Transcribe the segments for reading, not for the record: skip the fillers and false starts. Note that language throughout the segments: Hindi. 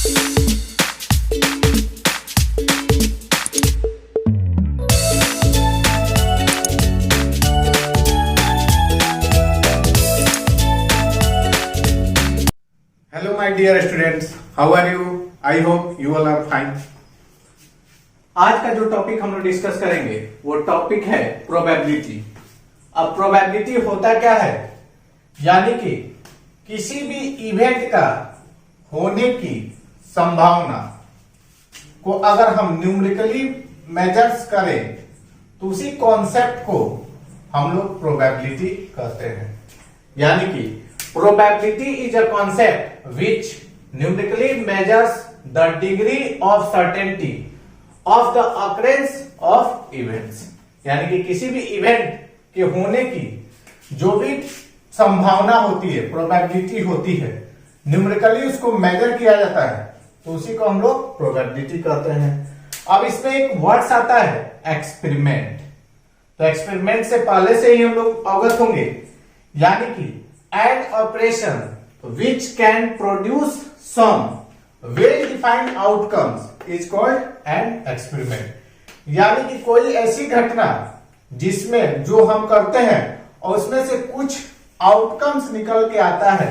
Hello my dear students, how are you? I hope you all are fine. आज का जो टॉपिक हम लोग डिस्कस करेंगे वो टॉपिक है प्रोबेबिलिटी। अब प्रोबेबिलिटी होता क्या है, यानी कि किसी भी इवेंट का होने की संभावना को अगर हम न्यूमेरिकली मेजर्स करें तो उसी कॉन्सेप्ट को हम लोग प्रोबेबिलिटी कहते हैं। यानी कि probability is a concept which numerically measures the degree of certainty of the occurrence of events। यानी कि किसी भी इवेंट के होने की जो भी संभावना होती है, प्रोबेबिलिटी होती है, न्यूमेरिकली उसको मेजर किया जाता है तो उसी को हम लोग प्रोबेबिलिटी कहते हैं। अब इसमें एक वर्ड्स आता है एक्सपेरिमेंट। तो एक्सपेरिमेंट से पहले से ही हम लोग अवगत होंगे, यानी कि an operation which can produce some well-defined outcomes is called an experiment। यानी कि कोई ऐसी घटना जिसमें जो हम करते हैं और उसमें से कुछ आउटकम्स निकल के आता है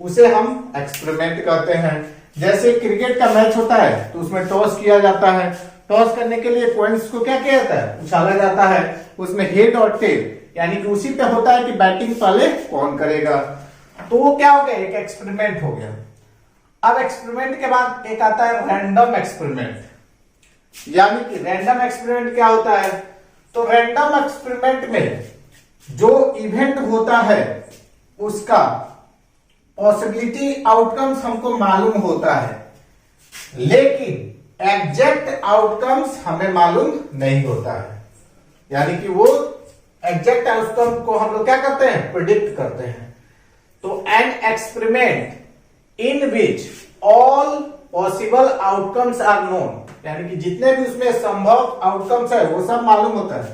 उसे हम एक्सपेरिमेंट कहते हैं। जैसे क्रिकेट का मैच होता है तो उसमें टॉस किया जाता है। टॉस करने के लिए कॉइंस को क्या किया जाता है, उछाला जाता है। उसमें हेड और टेल यानी कि उसी पे होता है कि बैटिंग पहले कौन करेगा। तो वो क्या हो गया, एक एक्सपेरिमेंट हो गया। अब एक्सपेरिमेंट के बाद एक आता है रैंडम एक्सपेरिमेंट। यानी कि रैंडम एक्सपेरिमेंट क्या होता है, तो रैंडम एक्सपेरिमेंट में जो इवेंट होता है उसका पॉसिबिलिटी आउटकम्स हमको मालूम होता है, लेकिन एग्जैक्ट आउटकम्स हमें मालूम नहीं होता है। यानी कि वो एग्जैक्ट आउटकम को हम लोग क्या करते हैं, प्रिडिक्ट करते हैं। तो an experiment in which all possible outcomes are known, यानी कि जितने भी उसमें संभव आउटकम्स है वो सब मालूम होता है।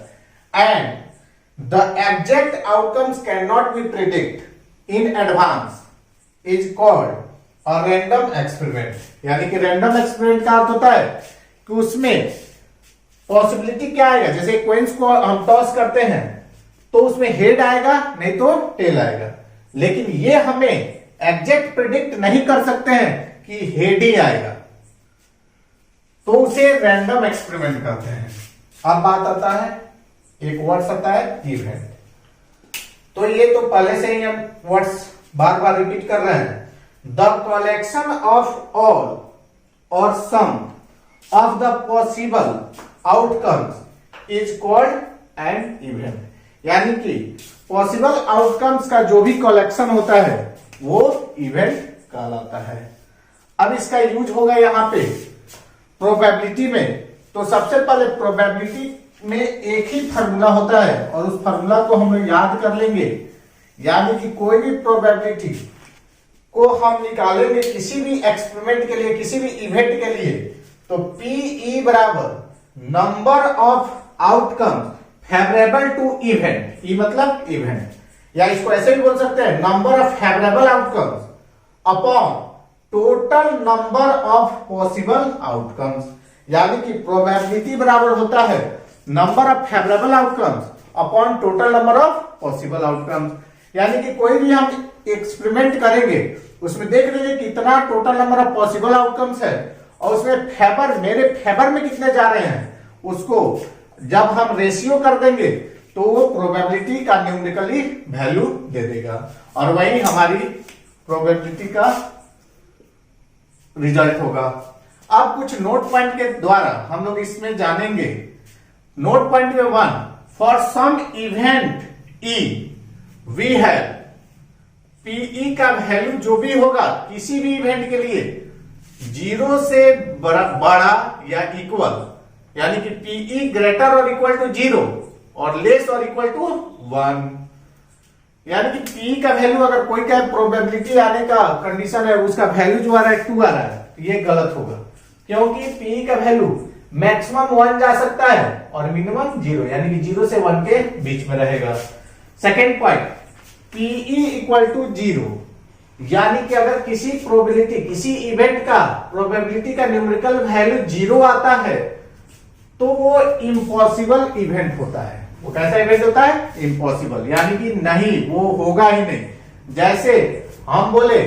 And the exact outcomes can not be predict in advance is called a random experiment. यानी कि रैंडम एक्सपेरिमेंट का अर्थ होता है कि उसमें पॉसिबिलिटी क्या आएगा, जैसे क्वेंस को हम टॉस करते हैं तो उसमें हेड आएगा नहीं तो टेल आएगा, लेकिन ये हमें एग्जैक्ट प्रिडिक्ट नहीं कर सकते हैं कि हेड ही आएगा, तो उसे रैंडम एक्सपेरिमेंट कहते हैं। अब बात आता है, एक वर्ड्स आता है इवेंट। तो ये तो पहले से ही हम वर्ड्स बार बार रिपीट कर रहे हैं। द कलेक्शन ऑफ ऑल और sum of the possible outcomes is called an event. यानी कि पॉसिबल आउटकम्स का जो भी कलेक्शन होता है वो इवेंट कहलाता है। अब इसका यूज होगा यहां पे प्रोबेबिलिटी में। तो सबसे पहले प्रोबेबिलिटी में एक ही फार्मूला होता है और उस फार्मूला को हम लोग याद कर लेंगे। यानी कि कोई भी प्रोबेबिलिटी को हम निकालेंगे किसी भी एक्सपेरिमेंट के लिए, किसी भी इवेंट के लिए, तो PE बराबर number of outcomes favourable to event. E मतलब इवेंट, या इसको ऐसे भी बोल सकते हैं number of favourable outcomes upon total number of possible outcomes. यानी कि प्रोबेबिलिटी बराबर होता है number of favourable outcomes upon total number of possible outcomes. यानी कि कोई भी हम एक्सपेरिमेंट करेंगे उसमें देख लीजिए कितना total number of possible outcomes है और उसमें फेवर, मेरे फेवर में कितने जा रहे हैं, उसको जब हम रेशियो कर देंगे तो वो प्रोबेबिलिटी का न्यूमेरिकली वैल्यू दे देगा और वही हमारी प्रोबेबिलिटी का रिजल्ट होगा। अब कुछ नोट पॉइंट के द्वारा हम लोग इसमें जानेंगे। नोट पॉइंट में 1, for some event E we have P E का वैल्यू जो भी होगा किसी भी इवेंट के लिए 0 से बड़ा या इक्वल, यानी कि पीई ग्रेटर और इक्वल टू 0 और लेस और इक्वल टू 1। यानी कि पी का वैल्यू अगर कोई का प्रोबेबिलिटी आने का कंडीशन है उसका वैल्यू जो आ रहा है 2 आ रहा है, तो ये गलत होगा, क्योंकि पी का वैल्यू मैक्सिमम 1 जा सकता है और मिनिमम 0, यानी कि 0 से 1 के बीच में रहेगा। Second point, P E equal to 0 यानी कि अगर किसी प्रोबेबिलिटी, किसी इवेंट का प्रोबेबिलिटी का न्यूमेरिकल वैल्यू 0 आता है तो वो इम्पॉसिबल इवेंट होता है। वो कैसा इवेंट होता है? इम्पॉसिबल, यानी कि नहीं, वो होगा ही नहीं। जैसे हम बोले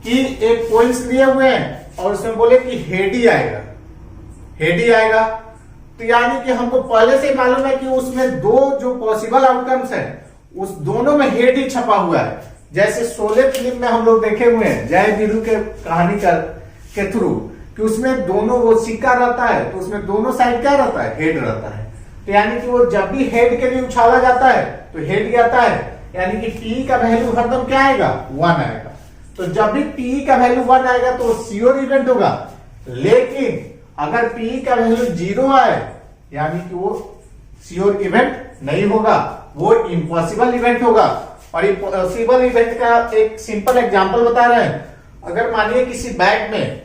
कि एक कॉइन्स लिए हुए हैं और उसमें बोले कि हेड ही आएगा, हेड ही आएगा, तो यानी कि हमको पहले से मालूम है कि उसमें दो जो पॉसिबल आउटकम्स हैं उस दोनों में हेड ही छपा हुआ है। जैसे शोले फिल्म में हम लोग देखे हुए हैं जय वीरू के कहानी के थ्रू कि उसमें दोनों वो सिक्का रहता है तो उसमें दोनों साइड क्या रहता है? हेड रहता है। तो यानी कि वो जब भी हेड के लिए उछाला जाता है तो हेड ही आता है, यानी कि पी का वैल्यू हरदम क्या आएगा? 1 आएगा। तो जब भी पी का वैल्यू 1 आएगा तो श्योर इवेंट होगा। लेकिन अगर पी का वैल्यू 0 आए यानी कि वो श्योर इवेंट नहीं होगा, वो इम्पॉसिबल इवेंट होगा। और इम्पॉसिबल इवेंट का एक सिंपल एग्जांपल बता रहे हैं। अगर मानिए किसी बैग में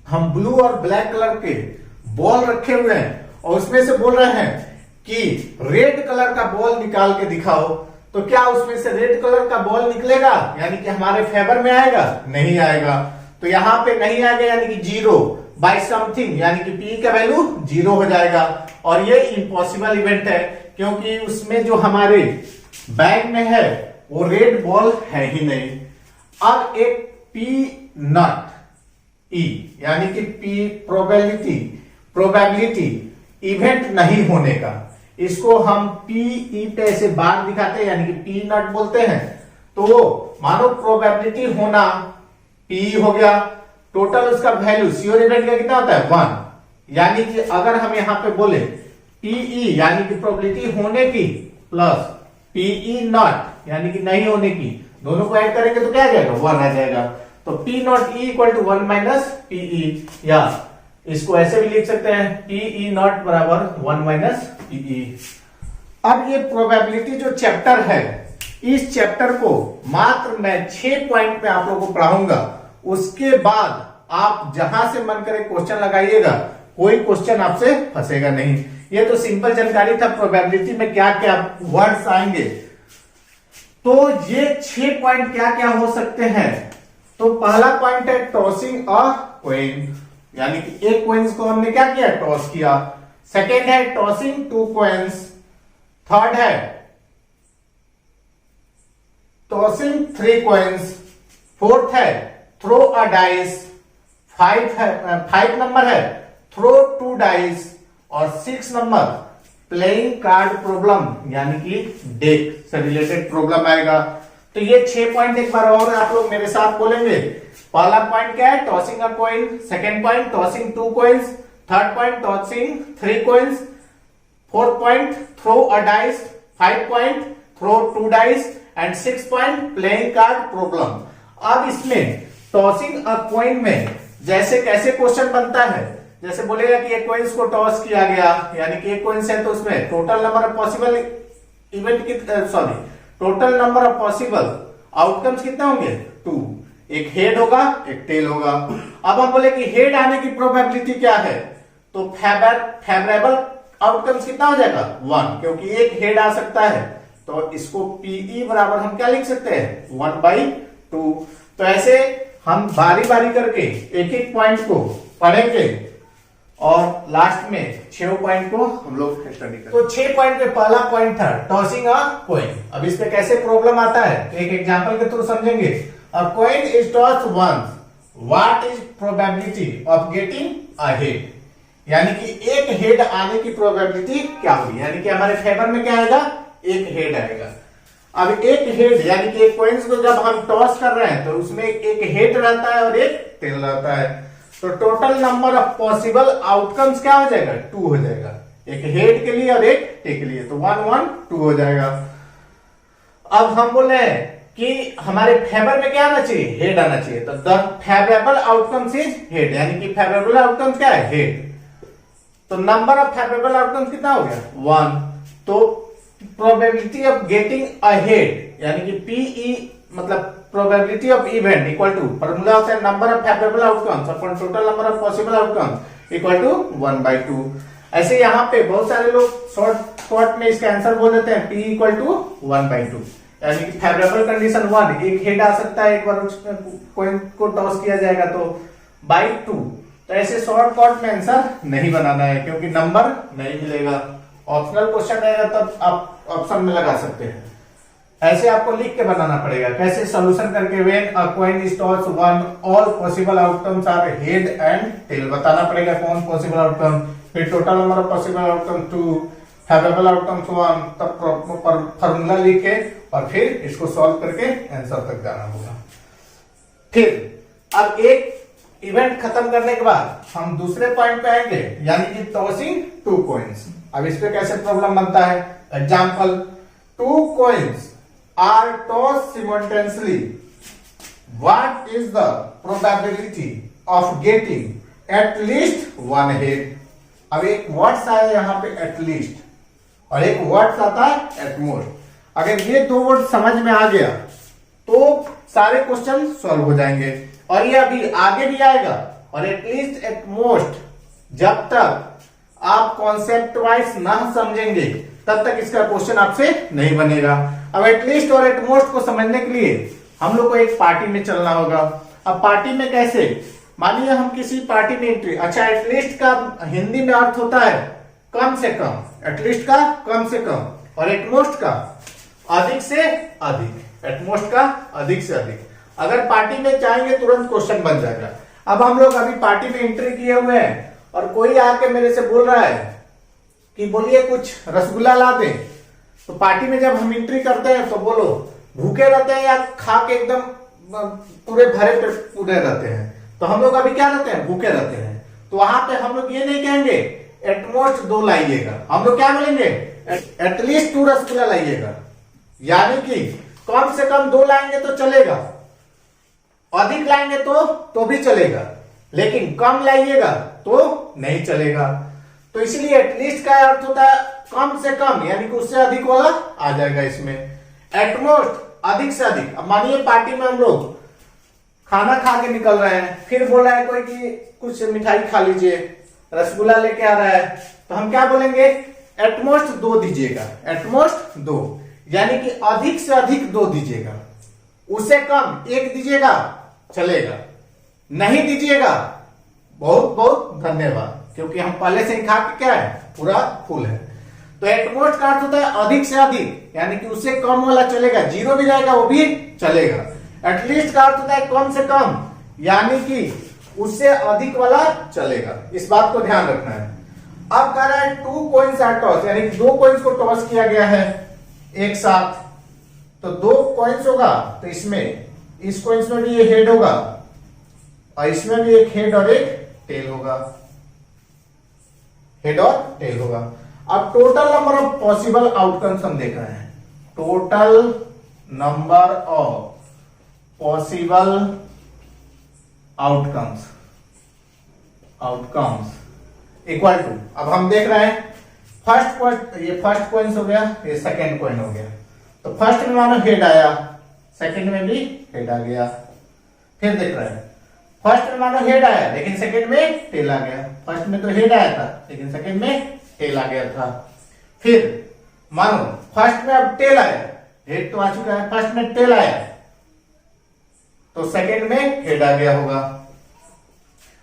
हम ब्लू और ब्लैक कलर के बॉल रखे हुए हैं और उसमें से बोल रहे हैं कि रेड कलर का बॉल निकाल के दिखाओ, तो क्या उसमें से रेड कलर का बॉल निकलेगा? यानी कि हमारे फेवर में आएगा? नहीं आएगा। तो यहां पे नहीं आएगा यानी कि 0 बाय समथिंग, यानी कि पी का वैल्यू 0 हो जाएगा। और ये इम्पॉसिबल इवेंट है क्योंकि उसमें जो हमारे बैग में है वो रेड बॉल है ही नहीं। अब एक पी नॉट ई यानी कि पी प्रोबेबिलिटी इवेंट नहीं होने का, इसको हम पी पे ऐसे बार दिखाते हैं यानी कि पी नॉट बोलते हैं। तो मानो प्रोबेबिलिटी होना पी हो गया, टोटल उसका वैल्यू श्योर इवेंट का कितना होता है? 1। यानी कि अगर हम यहां पे बोले पीई यानी कि प्रोबेबिलिटी होने की प्लस पीई नॉट यानी कि नहीं होने की, दोनों को ऐड करेंगे तो क्या आ जाएगा? 1 आ जाएगा। तो P not E equal to 1 minus P E, या इसको ऐसे भी लिख सकते हैं पीई नॉट बराबर 1 माइनस पीई। अब ये प्रोबेबिलिटी जो चैप्टर है, इस चैप्टर को मात्र मैं 6 पॉइंट में आप लोगों को पढ़ाऊंगा। उसके बाद आप जहां से मन करे क्वेश्चन लगाइएगा, कोई क्वेश्चन आपसे फंसेगा नहीं। ये तो सिंपल जानकारी था प्रोबेबिलिटी में क्या क्या वर्ड्स आएंगे। तो ये 6 पॉइंट क्या क्या हो सकते हैं। तो पहला पॉइंट है टॉसिंग अ कॉइन, यानी कि एक कॉइन्स को हमने क्या किया? टॉस किया। सेकेंड है टॉसिंग 2 कॉइन्स। थर्ड है टॉसिंग 3 कॉइन्स। फोर्थ है थ्रो अ डाइस। 5 नंबर है थ्रो 2 डाइस। और 6 नंबर प्लेइंग कार्ड प्रॉब्लम यानी कि डेक से रिलेटेड प्रॉब्लम आएगा। तो ये 6 पॉइंट एक बार और आप लोग मेरे साथ बोलेंगे। पहला पॉइंट क्या है? Tossing a coin. Second point tossing 2 coins. Third point tossing 3 coins. Fourth point throw a dice. 5 point throw 2 dice and 6 point playing card problem. अब इसमें टॉसिंग अ कॉइन में जैसे कैसे क्वेश्चन बनता है, जैसे बोलेगा कि एक कॉइन्स को टॉस किया गया, यानी कि एक कॉइन्स है तो उसमें total number of possible event total number of possible outcomes कितने होंगे? 2। एक हेड होगा, एक टेल होगा। अब हम बोले कि हेड आने की प्रोबेबिलिटी क्या है, तो फेवरेबल आउटकम्स कितना हो जाएगा? 1, क्योंकि एक हेड आ सकता है। तो इसको पीई बराबर हम क्या लिख सकते हैं? 1/2। तो ऐसे हम बारी बारी करके एक एक पॉइंट को पढ़ेंगे और लास्ट में 6 पॉइंट को हम लोग स्टडी करेंगे। तो 6 पॉइंट में पहला पॉइंट था टॉसिंग अ कॉइन। अब इसमें कैसे प्रॉब्लम आता है तो एक एग्जांपल के थ्रू समझेंगे। A coin is tossed once, what is probability of getting a head, यानी कि एक हेड आने की प्रोबेबिलिटी क्या होगी, यानी कि हमारे फेवर में क्या आएगा? एक हेड आएगा। अब एक हेड यानी कि एक कॉइन्स को जब हम टॉस कर रहे हैं तो उसमें एक हेड रहता है और एक टेल रहता है। तो total number of possible outcomes क्या हो जाएगा? 2 हो जाएगा, एक हेड के लिए और एक टेल के लिए। तो 1 1 2 हो जाएगा। अब हम बोल रहे हैं कि हमारे फेवर में क्या आना चाहिए? हेड आना चाहिए। तो the favourable outcomes is head, यानी कि फेवरेबल आउटकम्स क्या है? हेड। तो नंबर ऑफ फेवरेबल आउटकम्स कितना हो गया? 1। तो probability of getting a head यानी कि पीई मतलब probability of event equal to, formula होता है number of favourable outcomes upon total number of possible outcomes equal to 1/2। ऐसे यहां पे बहुत सारे लोग शॉर्ट में इसका आंसर बोल देते हैं P इक्वल टू 1/2, यानी कि फेवरेबल कंडीशन 1, एक हेड आ सकता है, एक बार उस कॉइन को टॉस किया जाएगा तो बाई 2। तो ऐसे शॉर्ट कट में आंसर नहीं बनाना है क्योंकि नंबर नहीं मिलेगा। ऑप्शनल क्वेश्चन रहेगा तब आप ऑप्शन में लगा सकते हैं। ऐसे आपको लिख के बनाना पड़ेगा। कैसे? सोल्यूशन करके when a coin is toss 1 all possible outcomes are head and tail, बताना पड़ेगा कौन पॉसिबल आउटकम, फिर total number of possible outcome 2, favourable outcomes 1, तब फॉर्मूला लिख के और फिर इसको सॉल्व करके आंसर तक जाना होगा। फिर अब एक इवेंट खत्म करने के बाद हम दूसरे पॉइंट पे आएंगे, यानी कि टॉसिंग 2 कॉइन्स। अब इस पे कैसे प्रॉब्लम बनता है? Example, 2 coins are tossed simultaneously. What is the probability of getting at least one head? अब एक वर्ड्स आया यहाँ पे at least और एक वर्ड्स आता है at most। अगर ये 2 वर्ड समझ में आ गया तो सारे क्वेश्चन सॉल्व हो जाएंगे। और ये अभी आगे भी आएगा। और at least at most जब तक आप कॉन्सेप्ट वाइज ना समझेंगे तब तक इसका क्वेश्चन आपसे नहीं बनेगा। अब एटलीस्ट और एटमोस्ट को समझने के लिए हम लोग को एक पार्टी में चलना होगा। अब पार्टी में कैसे? मानिए हम किसी पार्टी में एंट्री, अच्छा एटलीस्ट का हिंदी में अर्थ होता है कम से कम, एटलीस्ट का कम से कम, और एटमोस्ट का अधिक से अधिक, एटमोस्ट का अधिक से अधिक। अगर पार्टी में जाएंगे तुरंत क्वेश्चन बन जाएगा। अब हम लोग अभी पार्टी में एंट्री किए हुए हैं और कोई आके मेरे से बोल रहा है कि बोलिए कुछ रसगुल्ला ला दे, तो पार्टी में जब हम एंट्री करते हैं तो बोलो भूखे रहते हैं या खा के एकदम पूरे भरे पेट पूरे रहते हैं, तो हम लोग अभी क्या रहते हैं? भूखे रहते हैं। तो वहां पे हम लोग ये नहीं कहेंगे एटमोस्ट 2 लाइएगा, हम लोग क्या बोलेंगे? एटलीस्ट 2 रसगुल्ला लाइएगा। यानी कि कम से कम 2 लाएंगे तो चलेगा, अधिक लाएंगे तो भी चलेगा, लेकिन कम लाइएगा तो नहीं चलेगा। तो इसलिए एटलीस्ट का अर्थ होता है कम से कम, यानी कि उससे अधिक वाला आ जाएगा इसमें। एटमोस्ट अधिक से अधिक। अब मानिए पार्टी में हम लोग खाना खा के निकल रहे हैं, फिर बोल रहा है कोई कि कुछ मिठाई खा लीजिए, रसगुल्ला लेके आ रहा है, तो हम क्या बोलेंगे? एटमोस्ट 2 दीजिएगा, एटमोस्ट 2, यानी कि अधिक से अधिक 2 दीजिएगा। उससे कम 1 दीजिएगा चलेगा, नहीं दीजिएगा बहुत बहुत धन्यवाद, क्योंकि हम पहले से ही खा के क्या है? पूरा फुल है। तो एटमोस्ट का अर्थ होता है अधिक से अधिक, यानी कि उससे कम वाला चलेगा, 0 भी रहेगा वो भी चलेगा। एटलीस्ट का अर्थ होता है कम से कम, यानी कि उससे अधिक वाला चलेगा। इस बात को ध्यान रखना है। अब कह रहा है 2 कॉइन्स आर टॉस, यानी कि 2 कॉइन्स को टॉस किया गया है एक साथ, तो 2 कॉइन्स होगा, तो इसमें इस कॉइन्स में भी ये हेड होगा और इसमें भी एक हेड और एक टेल होगा, हेड और टेल होगा। अब total number of possible outcomes हम देख रहे हैं। Total number of possible outcomes equal to, अब हम देख रहे हैं ये फर्स्ट कॉइन हो गया, ये सेकेंड कॉइन हो गया। तो फर्स्ट में मानो हेड आया, सेकेंड में भी हेड आ गया। फिर देख रहे हैं फर्स्ट में मानो हेड आया लेकिन सेकेंड में टेल आ गया। फर्स्ट में तो हेड आया था लेकिन सेकेंड में टेल आ गया था। फिर मानो फर्स्ट में अब टेल आया, हेड तो आ चुका है, फर्स्ट में टेल आया तो सेकेंड में हेड आ गया होगा।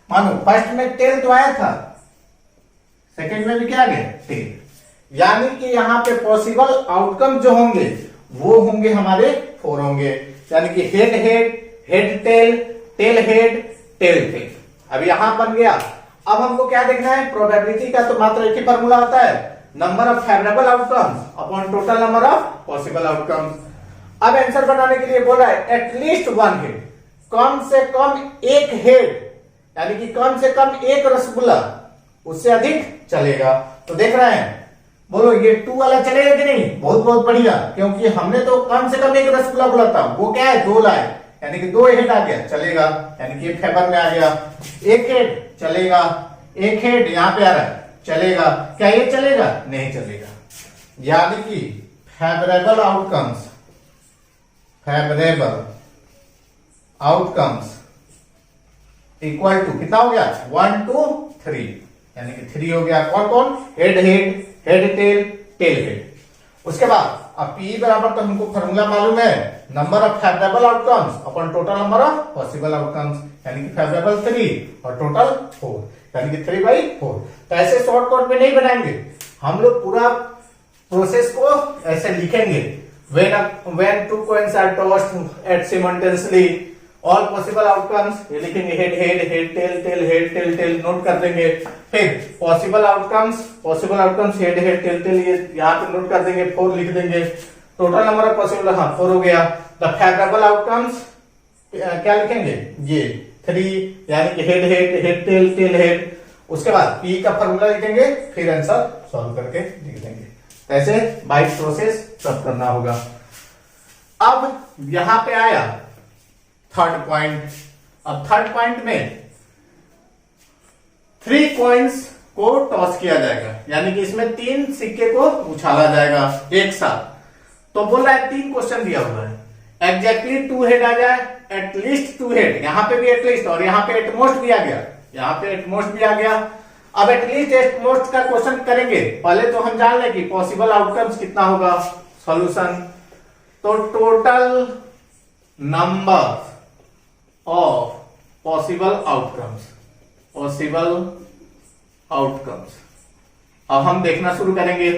मानो फर्स्ट में टेल तो आया था, सेकेंड में भी क्या आ गया? टेल। यानी कि यहाँ पे पॉसिबल आउटकम जो होंगे वो होंगे हमारे 4 होंगे, यानी कि head head, head tail, tail head, tail tail. अब यहां बन गया। अब हमको क्या देखना है? प्रोबेबिलिटी का तो मात्र एक ही फॉर्मूला होता है, number of favourable outcomes upon total number of possible outcomes. अब आंसर बनाने के लिए बोल रहा है एटलीस्ट 1 हेड, कम से कम 1 हेड, यानी कि कम से कम 1 रसगुल्ला, उससे अधिक चलेगा। तो देख रहे हैं, बोलो ये 2 वाला चलेगा कि नहीं? बहुत बहुत बढ़िया, क्योंकि हमने तो कम से कम 1 रसगुल्ला बोला था, वो क्या है? 2 लाए, यानी कि 2 हेड आ गया, चलेगा, यानी कि फेवर में आ गया। 1 हेड चलेगा, 1 हेड यहां पे आ रहा है, चलेगा। क्या ये चलेगा? नहीं चलेगा। यानी कि फेवरेबल आउटकम्स इक्वल टू कितना हो गया? 1 2 3, यानी कि 3 हो गया। कौन कौन? Head head, head tail, tail head. उसके बाद अब पी बराबर तो हमको फॉर्मूला मालूम है, number of favourable outcomes upon total number of possible outcomes, यानी कि फेवरेबल 3 और टोटल 4, यानी कि 3/4। तो ऐसे शॉर्टकट में नहीं बनाएंगे, हम लोग पूरा प्रोसेस को ऐसे लिखेंगे। when two coins are tossed at simultaneously all possible outcomes, ये लिखेंगे head head head tail tail head tail tail, note कर देंगे। फिर possible outcomes head head tail tail, ये यहाँ पे नोट कर देंगे, 4 लिख देंगे। टोटल नंबर ऑफ पॉसिबल, हाँ 4 हो गया। द फेवरेबल आउटकम्स क्या लिखेंगे, ये 3, यानी कि head head head tail tail head. उसके बाद पी का फॉर्मूला लिखेंगे, फिर आंसर सॉल्व करके लिख देंगे। ऐसे बाय प्रोसेस सब करना होगा। अब यहां पे आया थर्ड पॉइंट। अब थर्ड पॉइंट में 3 कॉइन्स को टॉस किया जाएगा, यानी कि इसमें 3 सिक्के को उछाला जाएगा एक साथ। तो बोल रहा है 3 क्वेश्चन दिया हुआ है, एग्जैक्टली 2 हेड आ जाए, एटलीस्ट 2 हेड, यहां पे भी एटलीस्ट और यहां पे एटमोस्ट भी आ गया, यहां पे एटमोस्ट भी आ गया। अब एटलीस्ट एटमोस्ट का क्वेश्चन करेंगे। पहले तो हम जान लें कि पॉसिबल आउटकम्स कितना होगा। सॉल्यूशन, तो total number of possible outcomes, अब हम देखना शुरू करेंगे।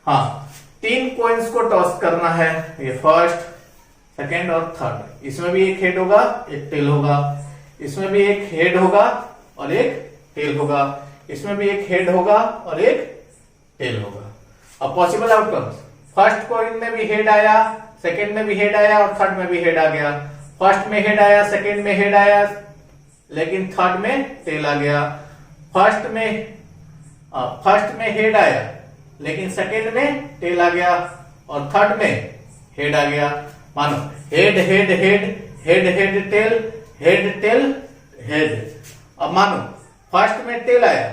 हाँ, 3 कॉइन्स को टॉस करना है, ये फर्स्ट, सेकेंड और थर्ड। इसमें भी एक हेड होगा, एक टेल होगा, इसमें भी एक हेड होगा और एक टेल होगा, इसमें भी एक हेड होगा और एक टेल होगा। अब पॉसिबल आउटकम्स, फर्स्ट कॉइन में भी हेड आया, सेकेंड में भी हेड आया और थर्ड में भी हेड आ गया। फर्स्ट में हेड आया, सेकेंड में हेड आया, लेकिन थर्ड में टेल आ गया। फर्स्ट में हेड आया, लेकिन सेकेंड में टेल आ गया और थर्ड में हेड आ गया। मानो head head head head head tail head tail head. अब मानो फर्स्ट में टेल आया,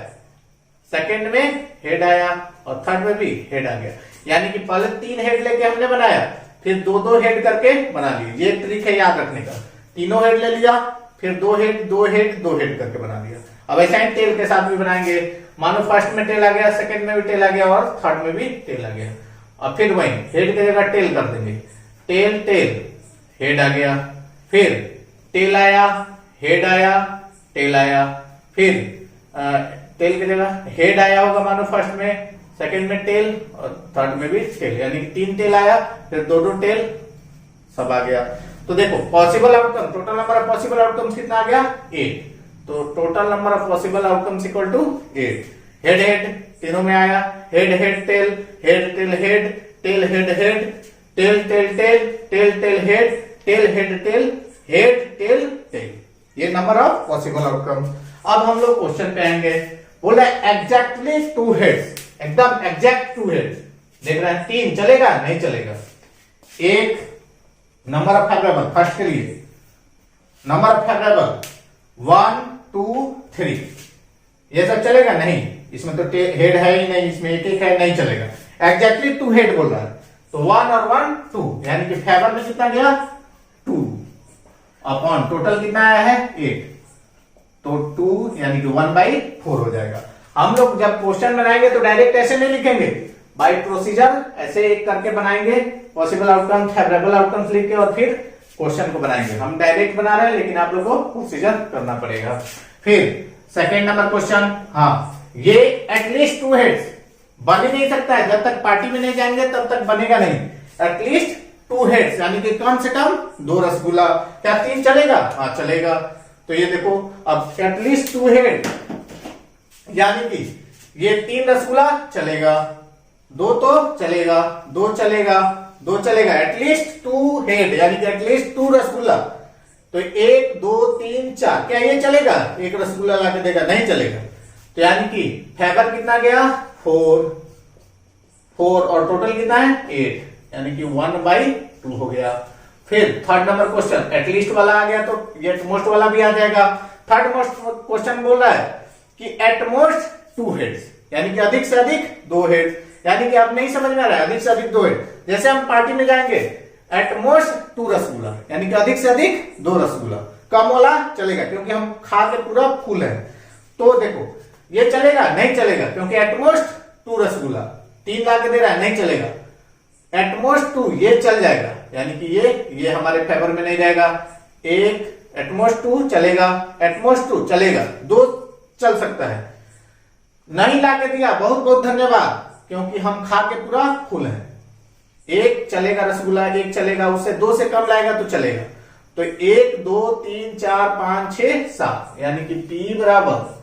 सेकेंड में हेड आया और थर्ड में भी हेड आ गया, यानी कि पहले 3 हेड लेके हमने बनाया, फिर 2-2 हेड करके बना लिए। ये ट्रिक है याद रखने का, तीनों हेड ले लिया, फिर 2 हेड 2 हेड 2 हेड करके बना लिया। अब ऐसा ही टेल के साथ भी बनाएंगे। मानो फर्स्ट में टेल आ गया, सेकेंड में भी टेल आ गया और थर्ड में भी टेल आ गया। अब फिर वही हेड की जगह टेल कर देंगे, टेल टेल हेड आ गया, फिर टेल आया, हेड आया, टेल आया, फिर टेल की जगह हेड आया होगा मानो फर्स्ट में, सेकंड में टेल और थर्ड में भी टेल, यानी 3 टेल आया, फिर 2-2 टेल, सब आ गया। तो देखो possible outcome, total number of possible outcomes कितना आ गया, 8। तो total number of possible outcomes equal to 8। Head head तीनों में आया, head head tail, head tail head, tail head head, tail tail tail, tail tail head, tail head tail, head tail tail, ये नंबर ऑफ पॉसिबल आउटकम्स। अब हम लोग क्वेश्चन पे आएंगे। बोला एग्जैक्टली 2 हेड्स, एकदम एग्जैक्ट 2 हेड्स। देख रहे हैं 3 चलेगा, नहीं चलेगा। एक नंबर ऑफ फेवरेबल, फर्स्ट के लिए नंबर ऑफ फेवरेबल 1 2 3, ये सब चलेगा नहीं, इसमें तो हेड है ही नहीं, इसमें एक एक है, नहीं चलेगा। एग्जैक्टली 2 हेड बोल रहा है, तो 1 और 1 2, यानी कि फेवर में कितना गया 2 अपॉन टोटल कितना आया है 8, तो 2 यानी कि 1/4 हो जाएगा। हम लोग जब क्वेश्चन बनाएंगे तो डायरेक्ट ऐसे नहीं लिखेंगे, बाय प्रोसीजर ऐसे एक करके बनाएंगे, पॉसिबल आउटकम फेवरेबल आउटकम्स लिख के और फिर क्वेश्चन को बनाएंगे। हम डायरेक्ट बना रहे हैं, लेकिन आप लोग को प्रोसीजर करना पड़ेगा। फिर सेकेंड नंबर क्वेश्चन, हाँ ये एटलीस्ट 2 हेड्स बन ही नहीं सकता है, जब तक पार्टी में नहीं जाएंगे तब तक बनेगा नहीं। एटलीस्ट 2 हेड्स यानी कि कम से कम 2 रसगुल्ला, क्या 3 चलेगा, हाँ चलेगा। तो ये देखो अब एटलीस्ट 2 हेड यानी कि ये 3 रसगुल्ला चलेगा, 2 तो चलेगा, 2 चलेगा, 2 चलेगा, एटलीस्ट 2 हेड यानी कि एटलीस्ट 2 रसगुल्ला। तो 1 2 3 4, क्या ये चलेगा, एक रसगुल्ला लाके देगा, नहीं चलेगा। तो यानी कि फेवर कितना गया 4 और टोटल कितना है 8, यानी कि 1/2 हो गया। फिर थर्ड नंबर क्वेश्चन एटलीस्ट वाला आ गया, तो ये एटमोस्ट वाला भी आ जाएगा। थर्ड मोस्ट क्वेश्चन बोल रहा है कि एटमोस्ट 2 हेड्स यानी कि अधिक से अधिक 2 हेड्स, यानी कि आप नहीं समझ में आ रहा है, अधिक से अधिक 2 हेड। जैसे हम पार्टी में जाएंगे एटमोस्ट 2 रसगुल्ला यानी कि अधिक से अधिक 2 रसगुल्ला, कम वाला चलेगा क्योंकि हम खा के पूरा फुल है। तो देखो ये चलेगा, नहीं चलेगा, क्योंकि एटमोस्ट 2 रसगुल्ला 3 ला के दे रहा है, नहीं चलेगा। एटमोस्ट 2 ये चल जाएगा, यानी कि ये हमारे फेवर में नहीं रहेगा। एक एटमोस्ट 2 चलेगा, एटमोस्ट 2 चलेगा, 2 चल सकता है। नहीं लाके दिया, बहुत बहुत धन्यवाद, क्योंकि हम खा के पूरा फुल है। एक चलेगा रसगुल्ला, एक चलेगा, उससे 2 से कम लाएगा तो चलेगा। तो 1 2 3 4 5 6 7, यानी कि P बराबर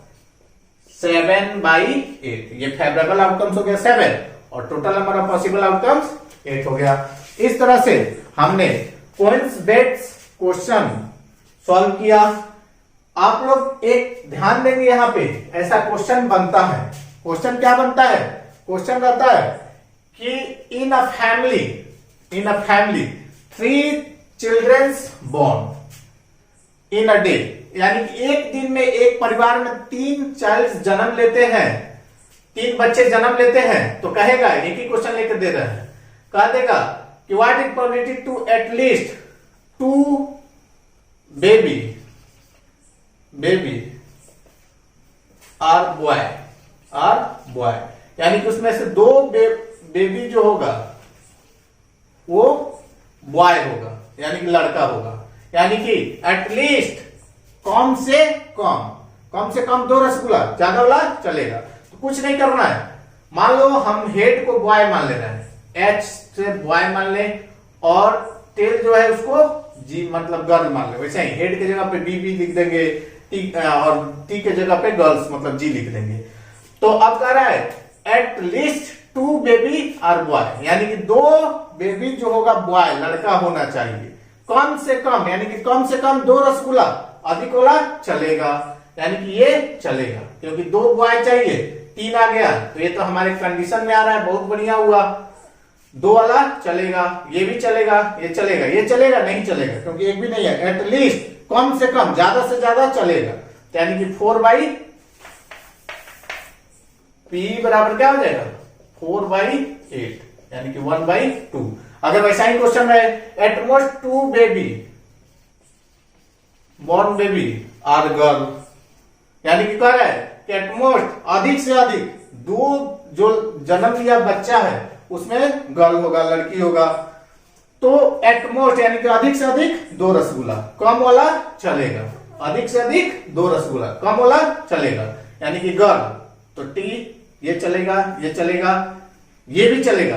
7/8। ये फेवरेबल आउटकम्स हो गया 7 और total number of possible outcomes 8 हो गया। इस तरह से हमने कोइंस बेट्स क्वेश्चन सॉल्व किया। आप लोग एक ध्यान देंगे, यहां पे ऐसा क्वेश्चन बनता है। क्वेश्चन क्या बनता है? क्वेश्चन रहता है कि in a family 3 childrens born in a day, यानी कि एक दिन में एक परिवार में 3 चाइल्ड जन्म लेते हैं, 3 बच्चे जन्म लेते हैं, तो कहेगा, एक ही क्वेश्चन लेकर दे रहा है, कह देगा कि what is probability to at least 2 baby are boy, यानी कि उसमें से 2 बेबी जो होगा वो बॉय होगा, यानी कि लड़का होगा। यानी कि एटलीस्ट कम से कम 2 रसगुल्ला, ज्यादा वाला चलेगा। तो कुछ नहीं करना है, मान लो हम हेड को बॉय मान ले रहे हैं, H से बॉय मान ले, और टेल जो है उसको G मतलब गर्ल मान ले। वैसे ही हेड के जगह पे BB लिख देंगे, और T के जगह पे गर्ल्स मतलब G लिख देंगे। तो अब कह रहा है एटलीस्ट 2 बेबी आर बॉय, यानी कि 2 बेबी जो होगा बॉय, लड़का होना चाहिए। कम से कम, यानी कि कम से कम 2 रसगुल्ला, अधिक वाला चलेगा, यानी कि ये चलेगा, क्योंकि 2 बॉय चाहिए, 3 आ गया, तो ये तो हमारे कंडीशन में आ रहा है, बहुत बढ़िया हुआ। 2 वाला चलेगा, ये भी चलेगा, ये चलेगा, ये चलेगा, नहीं चलेगा, क्योंकि एक भी नहीं है। एटलीस्ट कम से कम, ज्यादा से ज्यादा चलेगा, यानी कि 4/P बराबर क्या हो जाएगा? 4/8, यानी कि 1/2। अगर वैसा ही क्वेश्चन है, at most 2 born baby are girl, यानी कि कह रहा है कि एटमोस्ट अधिक से अधिक 2 जो जन्म लिया बच्चा है उसमें गर्ल होगा, लड़की होगा। तो एटमोस्ट यानी कि अधिक से अधिक 2 रसगुल्ला, कम वाला चलेगा, अधिक से अधिक 2 रसगुल्ला, कम वाला चलेगा, यानी कि गर्ल। तो T ये चलेगा, ये चलेगा, ये भी चलेगा,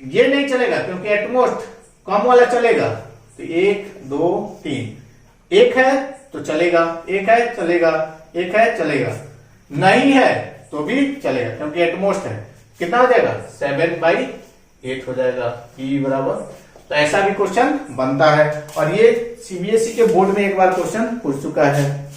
ये नहीं चलेगा, क्योंकि एटमोस्ट कम वाला चलेगा। तो 1 2 3, 1 है तो चलेगा, 1 है चलेगा, 1 है चलेगा, नहीं है तो भी चलेगा, क्योंकि एटमोस्ट है। कितना हो जाएगा? 7/8 हो जाएगा P बराबर। तो ऐसा भी क्वेश्चन बनता है, और ये CBSE के बोर्ड में एक बार क्वेश्चन पूछ चुका है।